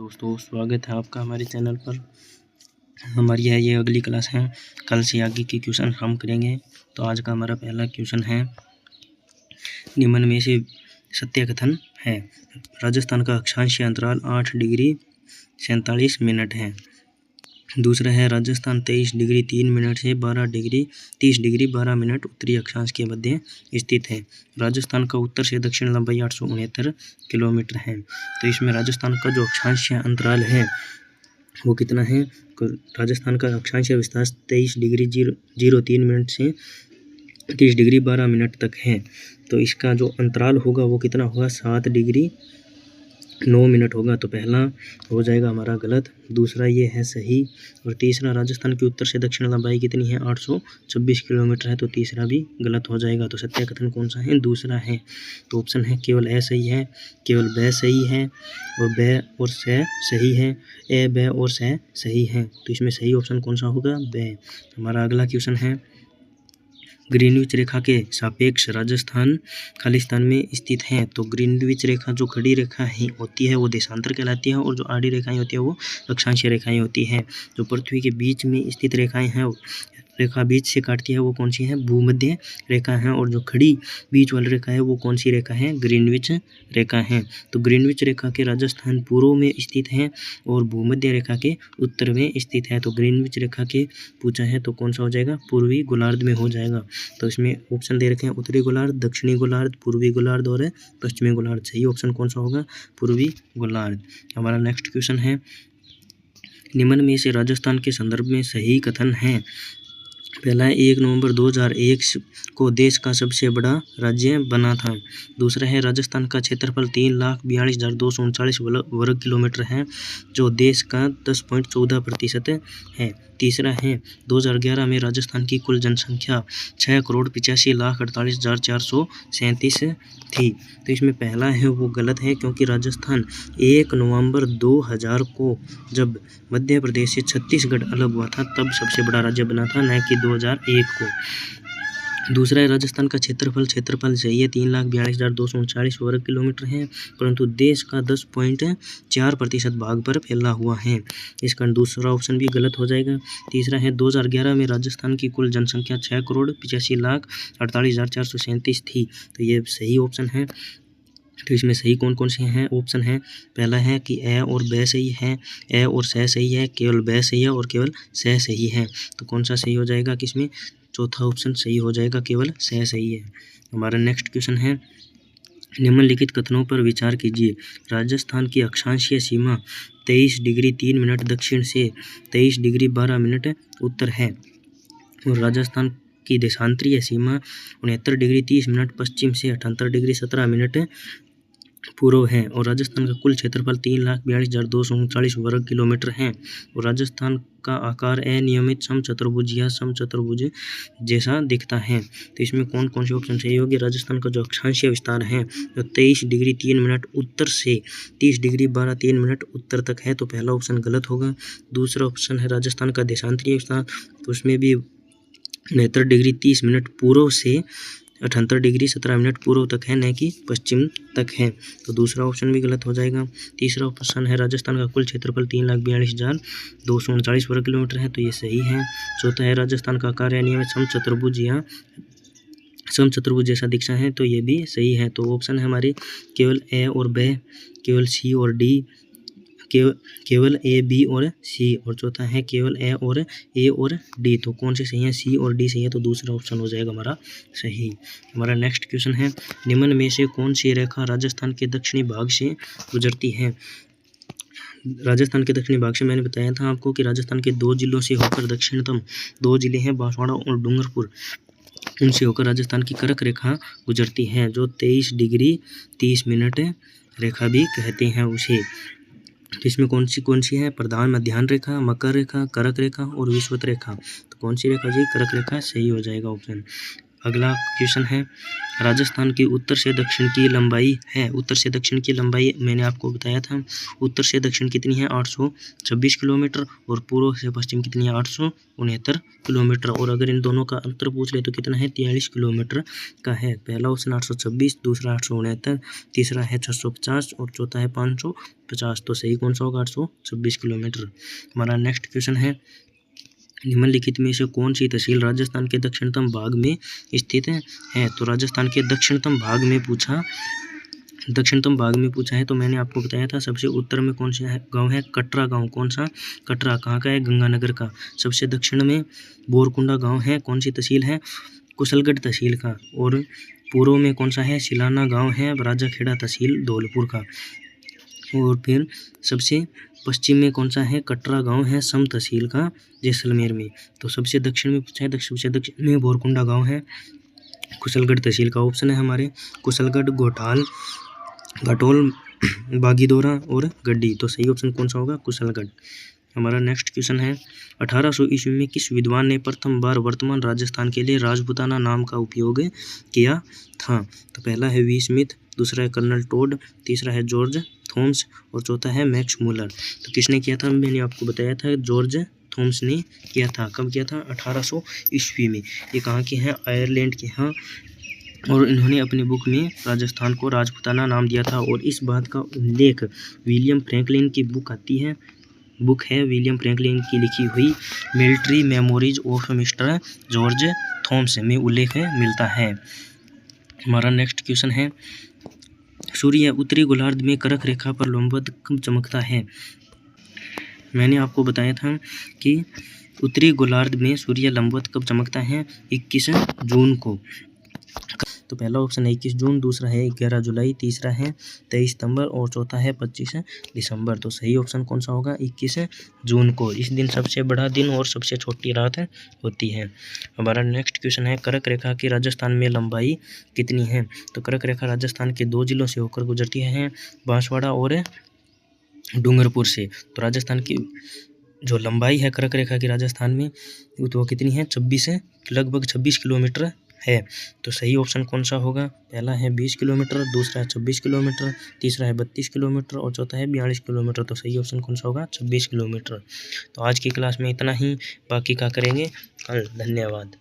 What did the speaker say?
दोस्तों स्वागत है आपका हमारे चैनल पर। हमारी ये अगली क्लास है, कल से आगे की क्वेश्चन हम करेंगे। तो आज का हमारा पहला क्वेश्चन है, निम्न में से सत्य कथन है। राजस्थान का अक्षांशीय अंतराल 8 डिग्री 47 मिनट है। दूसरा है, राजस्थान 23 डिग्री 3 मिनट से 30 डिग्री 12 मिनट उत्तरी अक्षांश के मध्य स्थित है। राजस्थान का उत्तर से दक्षिण लंबाई 869 किलोमीटर है। तो इसमें राजस्थान का जो अक्षांशीय अंतराल है वो कितना है? राजस्थान का अक्षांशीय विस्तार 23 डिग्री 03 मिनट से 30 डिग्री 12 मिनट तक है। तो इसका जो अंतराल होगा वो कितना होगा? 7 डिग्री 9 मिनट होगा। तो पहला हो जाएगा हमारा गलत, दूसरा ये है सही, और तीसरा राजस्थान की उत्तर से दक्षिण लंबाई कितनी है? 826 किलोमीटर है। तो तीसरा भी गलत हो जाएगा। तो सत्य कथन कौन सा है? दूसरा है। तो ऑप्शन है केवल ए सही है, केवल ब सही है, और ब और स सही है, ए ब और स सही है। तो इसमें सही ऑप्शन कौन सा होगा? ब। हमारा अगला क्वेश्चन है, ग्रीनविच रेखा के सापेक्ष राजस्थान खालिस्तान में स्थित है। तो ग्रीनविच रेखा जो खड़ी रेखा है होती है वो देशांतर कहलाती है, और जो आड़ी रेखाएं होती है वो अक्षांशीय रेखाएं होती हैं। जो पृथ्वी के बीच में स्थित रेखाएं हैं, रेखा बीच से काटती है, वो कौन सी है? भूमध्य रेखा है। और जो खड़ी बीच वाली रेखा है वो कौन सी रेखा है? ग्रीनविच रेखा है। तो ग्रीनविच रेखा के राजस्थान पूर्व में स्थित है और भूमध्य रेखा के उत्तर में स्थित है। तो ग्रीनविच रेखा के पूछा है तो कौन सा हो जाएगा? पूर्वी गोलार्ध में हो जाएगा। तो इसमें ऑप्शन दे रखे हैं, उत्तरी गोलार्ध, दक्षिणी गोलार्ध, पूर्वी गोलार्ध और पश्चिमी गोलार्ध। सही ऑप्शन कौन सा होगा? पूर्वी गोलार्ध। हमारा नेक्स्ट क्वेश्चन है, निम्न में से राजस्थान के संदर्भ में सही कथन है। पहला है, 1 नवंबर 2001 को देश का सबसे बड़ा राज्य बना था। दूसरा है, राजस्थान का क्षेत्रफल 3,42,239 वर्ग किलोमीटर है, जो देश का 10.14% है। तीसरा है, 2011 में राजस्थान की कुल जनसंख्या 6,85,48,437 थी। तो इसमें पहला है वो गलत है, क्योंकि राजस्थान 1 नवंबर 2000 को जब मध्य प्रदेश से छत्तीसगढ़ अलग हुआ था तब सबसे बड़ा राज्य बना था, न कि 2001 को। दूसरा है, राजस्थान का क्षेत्रफल सही है, 3,42,239 वर्ग किलोमीटर है, परंतु देश का 10.4% भाग पर फैला हुआ है। इसका दूसरा ऑप्शन भी गलत हो जाएगा। तीसरा है, 2011 में राजस्थान की कुल जनसंख्या 6,85,48,437 थी। तो ये सही ऑप्शन है। तो इसमें सही कौन कौन से हैं? ऑप्शन है, पहला है कि ए और ब सही है, ए और स सही है, केवल ब सही है और केवल स सही है। तो कौन सा सही हो जाएगा? किसमें? चौथा ऑप्शन सही हो जाएगा, केवल स सही है। हमारा नेक्स्ट क्वेश्चन है, निम्नलिखित कथनों पर विचार कीजिए। राजस्थान की अक्षांशीय सीमा 23 डिग्री 3 मिनट दक्षिण से 23 डिग्री 12 मिनट उत्तर है, और राजस्थान की देशांतरीय सीमा 69 डिग्री 30 मिनट पश्चिम से 78 डिग्री 17 मिनट पूर्व है, और राजस्थान का कुल क्षेत्रफल 3,42,239 वर्ग किलोमीटर है, और राजस्थान का आकार अनियमित समचतुर्भुज या समचतुर्भुज जैसा दिखता है। तो इसमें कौन कौन से ऑप्शन सही होगी? राजस्थान का जो अक्षांशीय विस्तार है जो 23 डिग्री 3 मिनट उत्तर से 30 डिग्री 3 मिनट उत्तर तक है, तो पहला ऑप्शन गलत होगा। दूसरा ऑप्शन है राजस्थान का देशांतरीय विस्तार, तो उसमें भी 69 डिग्री 30 मिनट पूर्व से 78 डिग्री 17 मिनट पूर्व तक है, न कि पश्चिम तक है। तो दूसरा ऑप्शन भी गलत हो जाएगा। तीसरा ऑप्शन है, राजस्थान का कुल क्षेत्रफल 3,42,239 वर्ग किलोमीटर है, तो ये सही है। चौथा है, राजस्थान का आकार अनियमित समचतुर्भुज या समचतुर्भुज जैसा दिखता है, तो ये भी सही है। तो ऑप्शन है हमारे केवल ए और ब, केवल सी और डी, केवल ए बी और सी, और चौथा है केवल ए और डी। तो कौन से सही है? सी और डी सही है, तो दूसरा ऑप्शन हो जाएगा हमारा सही। हमारा नेक्स्ट क्वेश्चन है, निम्न में से कौन सी रेखा राजस्थान के दक्षिणी भाग से गुजरती है? राजस्थान के दक्षिणी भाग से मैंने बताया था आपको कि राजस्थान के 2 जिलों से होकर दक्षिणतम 2 जिले हैं, बांसवाड़ा और डूंगरपुर, उनसे होकर राजस्थान की कर्क रेखा गुजरती है, जो 23 डिग्री 30 मिनट रेखा भी कहते हैं उसे। तो इसमें कौन सी है? प्रधान मध्याह्न रेखा, मकर रेखा, कर्क रेखा और विषुवत रेखा। तो कौन सी रेखा जी? कर्क रेखा सही हो जाएगा ऑप्शन। अगला क्वेश्चन है, राजस्थान की उत्तर से दक्षिण की लंबाई है। उत्तर से दक्षिण की लंबाई मैंने आपको बताया था, उत्तर से दक्षिण कितनी है 826 किलोमीटर, और पूर्व से पश्चिम कितनी है 869 किलोमीटर। और अगर इन दोनों का अंतर पूछ ले तो कितना है 43 किलोमीटर का है। पहला ऑप्शन 826, दूसरा 869, तीसरा है 650 और चौथा है 550। तो सही कौन सा होगा 826 किलोमीटर। हमारा नेक्स्ट क्वेश्चन है, निम्नलिखित में से कौन सी तहसील राजस्थान के दक्षिणतम भाग में स्थित है। तो राजस्थान के दक्षिणतम भाग में पूछा है तो मैंने आपको बताया था सबसे उत्तर में कौन सा गांव है, कटरा गांव। कौन सा कटरा, कहाँ का है, गंगानगर का। सबसे दक्षिण में बोरकुंडा गांव है, कौन सी तहसील है, कुशलगढ़ तहसील का। और पूर्व में कौन सा है, सिलाना गांव है, राजाखेड़ा तहसील धौलपुर का। और फिर सबसे पश्चिम में कौन सा है, कटरा गांव है, सम तहसील का, जैसलमेर में। तो सबसे दक्षिण में पूछा है, सबसे दक्षिण में बोरकुंडा गांव है, कुशलगढ़ तहसील का। ऑप्शन है हमारे कुशलगढ़, घटोल, बागीदोरा और गड्डी। तो सही ऑप्शन कौन सा होगा, कुशलगढ़। हमारा नेक्स्ट क्वेश्चन है, 1800 ईस्वी में किस विद्वान ने प्रथम बार वर्तमान राजस्थान के लिए राजपूताना नाम का उपयोग किया था। तो पहला है वी स्मिथ, दूसरा है कर्नल टोड, तीसरा है जॉर्ज थॉम्स और चौथा है मैक्स मूलर। तो किसने किया था, मैंने आपको बताया था जॉर्ज थॉम्स ने किया था। कब किया था, 1800 ईस्वी में। ये कहाँ के हैं, आयरलैंड के हैं। और इन्होंने अपनी बुक में राजस्थान को राजपूताना नाम दिया था। और इस बात का उल्लेख विलियम फ्रैंकलिन की बुक है विलियम फ्रैंकलिन की लिखी हुई military memories of mister George Thoms में उल्लेख मिलता है। हमारा नेक्स्ट क्वेश्चन है, सूर्य उत्तरी गोलार्ध में कर्क रेखा पर लंबवत कब चमकता है। मैंने आपको बताया था कि उत्तरी गोलार्ध में सूर्य लंबवत कब चमकता है, 21 जून को। तो पहला ऑप्शन है 21 जून, दूसरा है 11 जुलाई, तीसरा है 23 सितंबर और चौथा है 25 दिसंबर। तो सही ऑप्शन कौन सा होगा, 21 जून को। इस दिन सबसे बड़ा दिन और सबसे छोटी रात होती है। हमारा नेक्स्ट क्वेश्चन है, कर्क रेखा की राजस्थान में लंबाई कितनी है। तो कर्क रेखा राजस्थान के 2 जिलों से होकर गुजरती है, बांसवाड़ा और डूंगरपुर से। तो राजस्थान की जो लंबाई है कर्क रेखा की राजस्थान में तो कितनी है, लगभग 26 किलोमीटर है। तो सही ऑप्शन कौन सा होगा, पहला है 20 किलोमीटर, दूसरा है 26 किलोमीटर, तीसरा है 32 किलोमीटर और चौथा है 42 किलोमीटर। तो सही ऑप्शन कौन सा होगा, 26 किलोमीटर। तो आज की क्लास में इतना ही, बाकी का करेंगे कल। धन्यवाद।